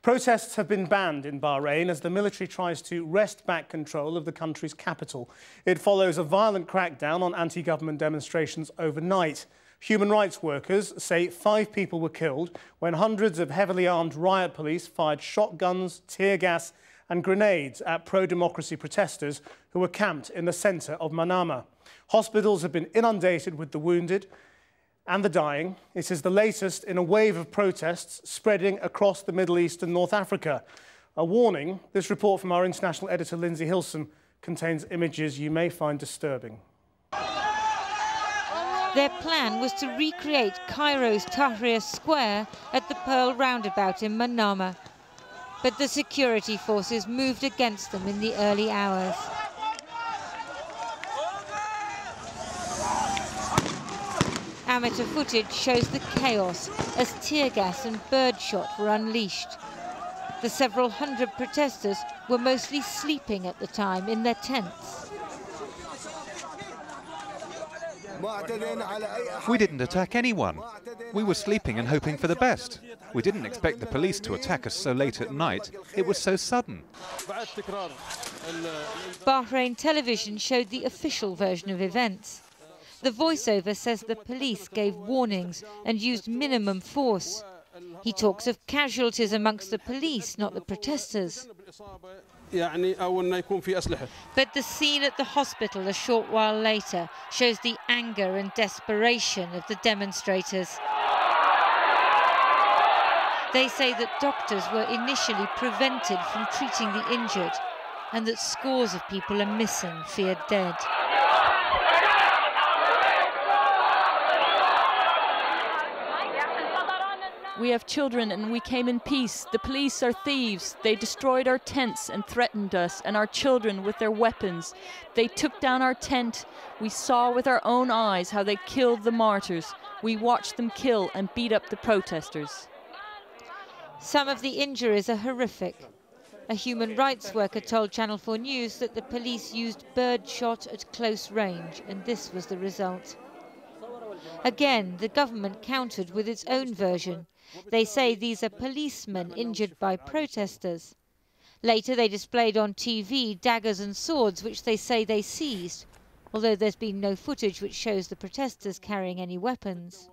Protests have been banned in Bahrain as the military tries to wrest back control of the country's capital. It follows a violent crackdown on anti-government demonstrations overnight. Human rights workers say 5 people were killed when hundreds of heavily armed riot police fired shotguns, tear gas and grenades at pro-democracy protesters who were camped in the centre of Manama. Hospitals have been inundated with the wounded and the dying. It is the latest in a wave of protests spreading across the Middle East and North Africa. A warning, this report from our international editor Lindsay Hilson contains images you may find disturbing. Their plan was to recreate Cairo's Tahrir Square at the Pearl Roundabout in Manama. But the security forces moved against them in the early hours. Amateur footage shows the chaos as tear gas and birdshot were unleashed. The several hundred protesters were mostly sleeping at the time in their tents. We didn't attack anyone. We were sleeping and hoping for the best. We didn't expect the police to attack us so late at night. It was so sudden. Bahrain television showed the official version of events. The voiceover says the police gave warnings and used minimum force. He talks of casualties amongst the police, not the protesters. But the scene at the hospital a short while later shows the anger and desperation of the demonstrators. They say that doctors were initially prevented from treating the injured and that scores of people are missing, feared dead. We have children and we came in peace. The police are thieves. They destroyed our tents and threatened us and our children with their weapons. They took down our tent. We saw with our own eyes how they killed the martyrs. We watched them kill and beat up the protesters. Some of the injuries are horrific. A human rights worker told Channel 4 News that the police used birdshot at close range, and this was the result. Again, the government countered with its own version. They say these are policemen injured by protesters. Later they displayed on TV daggers and swords which they say they seized, although there's been no footage which shows the protesters carrying any weapons.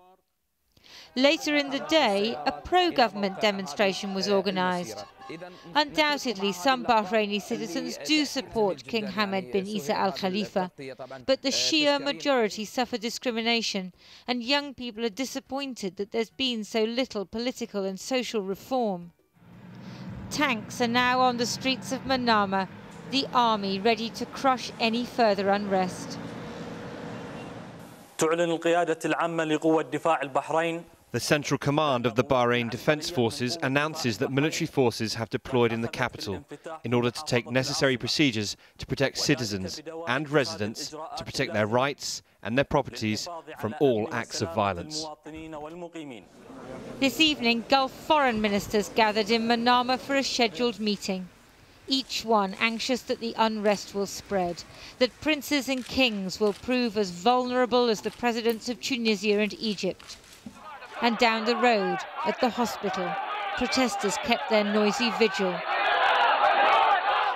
Later in the day, a pro-government demonstration was organised. Undoubtedly, some Bahraini citizens do support King Hamad bin Isa Al Khalifa, but the Shia majority suffer discrimination, and young people are disappointed that there's been so little political and social reform. Tanks are now on the streets of Manama, the army ready to crush any further unrest. The Central Command of the Bahrain Defence Forces announces that military forces have deployed in the capital in order to take necessary procedures to protect citizens and residents, to protect their rights and their properties from all acts of violence. This evening, Gulf foreign ministers gathered in Manama for a scheduled meeting. Each one anxious that the unrest will spread, that princes and kings will prove as vulnerable as the presidents of Tunisia and Egypt. And down the road, at the hospital, protesters kept their noisy vigil,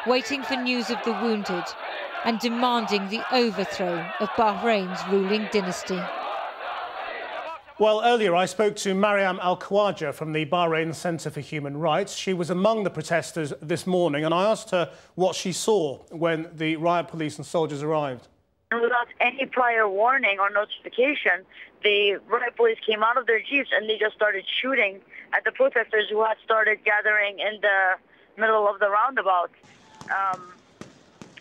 waiting for news of the wounded and demanding the overthrow of Bahrain's ruling dynasty. Well, earlier I spoke to Mariam Al-Khawaja from the Bahrain Centre for Human Rights. She was among the protesters this morning, and I asked her what she saw when the riot police and soldiers arrived. Without any prior warning or notification, the riot police came out of their jeeps and they just started shooting at the protesters who had started gathering in the middle of the roundabout.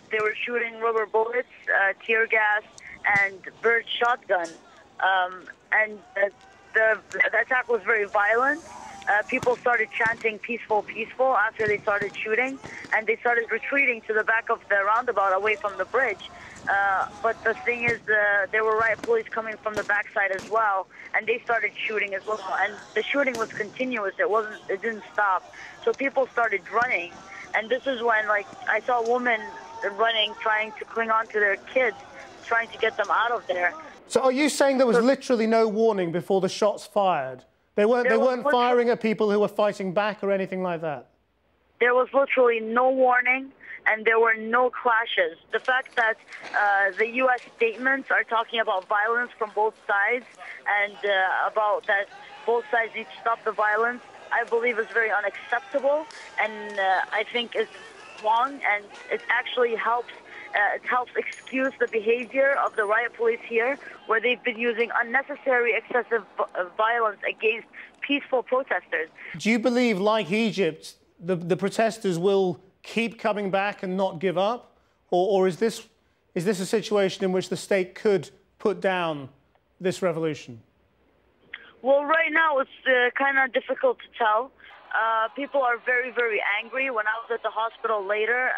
They were shooting rubber bullets, tear gas, and bird shotgun. And the attack was very violent. People started chanting peaceful, peaceful after they started shooting, and they started retreating to the back of the roundabout away from the bridge. But the thing is, there were riot police coming from the backside as well, and they started shooting as well. And the shooting was continuous. It didn't stop. So people started running, and this is when, like, I saw women running, trying to cling on to their kids, trying to get them out of there. So are you saying there was literally no warning before the shots fired? They weren't firing at people who were fighting back or anything like that? There was literally no warning, and there were no clashes. The fact that the U.S. statements are talking about violence from both sides and about that both sides need to stop the violence, I believe is very unacceptable, and I think is wrong, and it actually helps excuse the behavior of the riot police here, where they've been using unnecessary excessive violence against peaceful protesters. Do you believe, like Egypt, the protesters will keep coming back and not give up? Or is this a situation in which the state could put down this revolution? Well, right now it's kind of difficult to tell. People are very, very angry. When I was at the hospital later,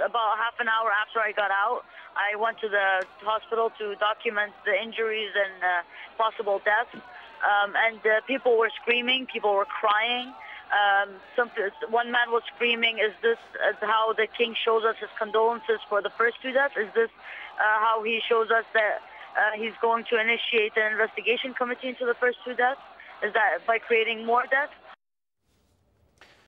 about half an hour after I got out, I went to the hospital to document the injuries and possible deaths. And people were screaming, people were crying. One man was screaming, "Is this how the king shows us his condolences for the first two deaths? Is this how he shows us that he's going to initiate an investigation committee into the first two deaths? Is that by creating more deaths?"